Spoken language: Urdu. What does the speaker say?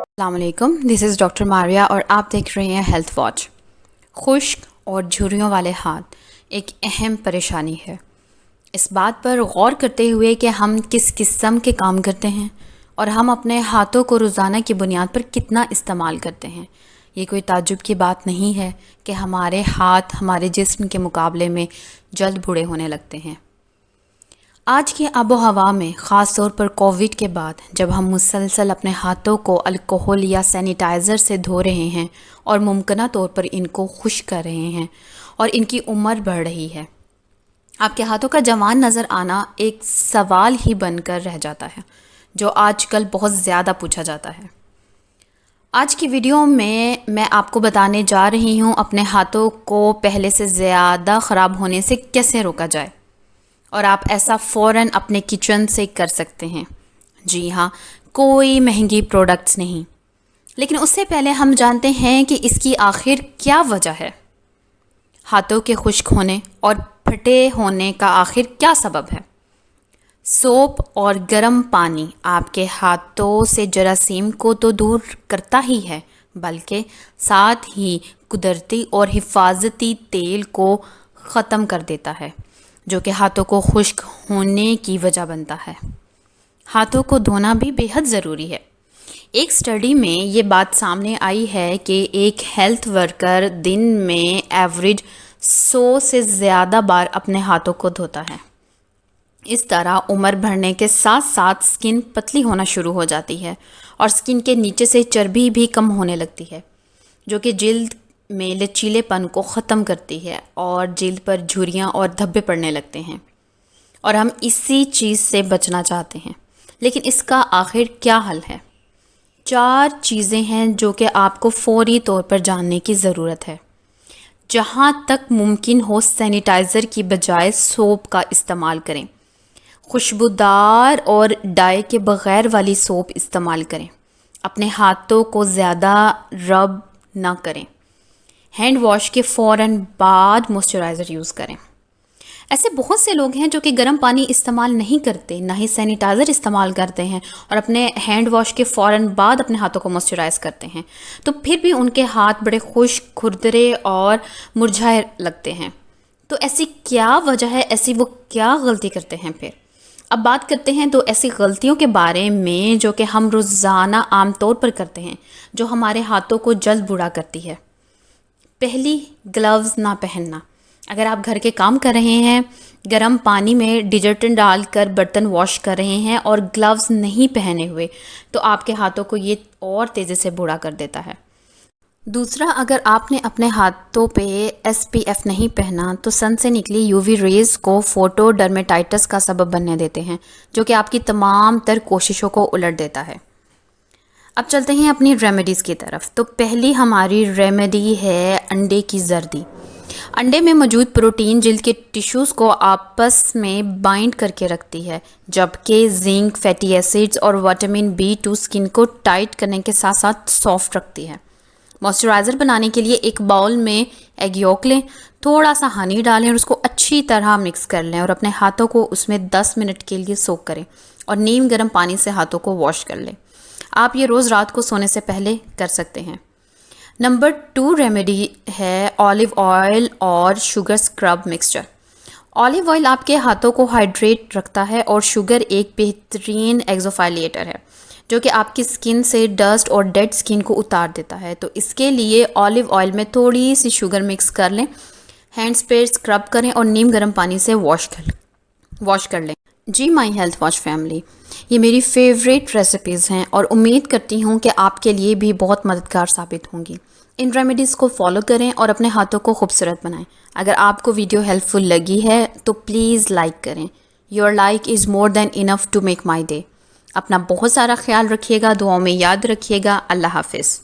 السلام علیکم، دس از ڈاکٹر ماریا اور آپ دیکھ رہے ہیں ہیلتھ واچ۔ خشک اور جھریوں والے ہاتھ ایک اہم پریشانی ہے۔ اس بات پر غور کرتے ہوئے کہ ہم کس قسم کے کام کرتے ہیں اور ہم اپنے ہاتھوں کو روزانہ کی بنیاد پر کتنا استعمال کرتے ہیں، یہ کوئی تعجب کی بات نہیں ہے کہ ہمارے ہاتھ ہمارے جسم کے مقابلے میں جلد بوڑھے ہونے لگتے ہیں۔ آج کی آب و ہوا میں خاص طور پر کووڈ کے بعد جب ہم مسلسل اپنے ہاتھوں کو الکحل یا سینیٹائزر سے دھو رہے ہیں اور ممکنہ طور پر ان کو خشک کر رہے ہیں اور ان کی عمر بڑھ رہی ہے، آپ کے ہاتھوں کا جوان نظر آنا ایک سوال ہی بن کر رہ جاتا ہے جو آج کل بہت زیادہ پوچھا جاتا ہے۔ آج کی ویڈیو میں آپ کو بتانے جا رہی ہوں اپنے ہاتھوں کو پہلے سے زیادہ خراب ہونے سے کیسے روکا جائے، اور آپ ایسا فوراً اپنے کچن سے کر سکتے ہیں۔ جی ہاں، کوئی مہنگی پروڈکٹس نہیں، لیکن اس سے پہلے ہم جانتے ہیں کہ اس کی آخر کیا وجہ ہے۔ ہاتھوں کے خشک ہونے اور پھٹے ہونے کا آخر کیا سبب ہے؟ سوپ اور گرم پانی آپ کے ہاتھوں سے جراثیم کو تو دور کرتا ہی ہے، بلکہ ساتھ ہی قدرتی اور حفاظتی تیل کو ختم کر دیتا ہے، جو کہ ہاتھوں کو خشک ہونے کی وجہ بنتا ہے۔ ہاتھوں کو دھونا بھی بے حد ضروری ہے۔ ایک اسٹڈی میں یہ بات سامنے آئی ہے کہ ایک ہیلتھ ورکر دن میں ایوریج 100 سے زیادہ بار اپنے ہاتھوں کو دھوتا ہے۔ اس طرح عمر بڑھنے کے ساتھ ساتھ سکن پتلی ہونا شروع ہو جاتی ہے اور سکن کے نیچے سے چربی بھی کم ہونے لگتی ہے، جو کہ جلد میں لچیلے پن کو ختم کرتی ہے اور جلد پر جھریاں اور دھبے پڑنے لگتے ہیں، اور ہم اسی چیز سے بچنا چاہتے ہیں۔ لیکن اس کا آخر کیا حل ہے؟ 4 چیزیں ہیں جو کہ آپ کو فوری طور پر جاننے کی ضرورت ہے۔ جہاں تک ممکن ہو سینیٹائزر کی بجائے سوپ کا استعمال کریں۔ خوشبودار اور ڈائی کے بغیر والی سوپ استعمال کریں۔ اپنے ہاتھوں کو زیادہ رب نہ کریں۔ ہینڈ واش کے فوراً بعد موئسچرائزر یوز کریں۔ ایسے بہت سے لوگ ہیں جو کہ گرم پانی استعمال نہیں کرتے، نہ ہی سینیٹائزر استعمال کرتے ہیں، اور اپنے ہینڈ واش کے فوراً بعد اپنے ہاتھوں کو موئسچرائز کرتے ہیں، تو پھر بھی ان کے ہاتھ بڑے خشک، کھردرے اور مرجھائے لگتے ہیں۔ تو ایسی کیا وجہ ہے؟ ایسی وہ کیا غلطی کرتے ہیں پھر؟ اب بات کرتے ہیں تو ایسی غلطیوں کے بارے میں جو کہ ہم روزانہ عام طور پر کرتے ہیں، جو ہمارے ہاتھوں کو جلد بوڑھا کرتی ہے۔ پہلی، گلوز نہ پہننا۔ اگر آپ گھر کے کام کر رہے ہیں، گرم پانی میں ڈٹرجنٹ ڈال کر برتن واش کر رہے ہیں اور گلوز نہیں پہنے ہوئے، تو آپ کے ہاتھوں کو یہ اور تیزی سے بوڑھا کر دیتا ہے۔ دوسرا، اگر آپ نے اپنے ہاتھوں پہ SPF نہیں پہنا تو سن سے نکلی UV ریز کو فوٹو ڈرمیٹائٹس کا سبب بننے دیتے ہیں، جو کہ آپ کی تمام تر کوششوں کو الٹ دیتا ہے۔ اب چلتے ہیں اپنی ریمیڈیز کی طرف۔ تو پہلی ہماری ریمیڈی ہے انڈے کی زردی۔ انڈے میں موجود پروٹین جلد کے ٹیشوز کو آپس میں بائنڈ کر کے رکھتی ہے، جبکہ زنک، فیٹی ایسڈز اور وٹامن B2 سکن کو ٹائٹ کرنے کے ساتھ ساتھ سافٹ رکھتی ہے۔ موئسچرائزر بنانے کے لیے ایک باؤل میں ایگ یولک لیں، تھوڑا سا ہنی ڈالیں اور اس کو اچھی طرح مکس کر لیں، اور اپنے ہاتھوں کو اس میں 10 منٹ کے لیے سوک کریں اور نیم گرم پانی سے ہاتھوں کو واش کر لیں۔ آپ یہ روز رات کو سونے سے پہلے کر سکتے ہیں۔ نمبر 2 ریمیڈی ہے آلیو آئل اور sugar scrub mixture. Olive oil آپ کے ہاتھوں کو ہائیڈریٹ رکھتا ہے اور شوگر ایک بہترین ایگزوفائلیٹر ہے جو کہ آپ کی سکن سے ڈسٹ اور ڈیڈ سکن کو اتار دیتا ہے۔ تو اس کے لیے آلیو آئل میں تھوڑی سی شوگر مکس کر لیں، ہینڈز پہ اسکرب کریں اور نیم گرم پانی سے واش کر لیں۔ جی مائی ہیلتھ واچ فیملی، یہ میری فیوریٹ ریسیپیز ہیں اور امید کرتی ہوں کہ آپ کے لیے بھی بہت مددگار ثابت ہوں گی۔ ان ریمیڈیز کو فالو کریں اور اپنے ہاتھوں کو خوبصورت بنائیں۔ اگر آپ کو ویڈیو ہیلپ فل لگی ہے تو پلیز لائک کریں۔ Your like is more than enough to make my day. اپنا بہت سارا خیال رکھیے گا، دعاؤں میں یاد رکھیے گا۔ اللہ حافظ۔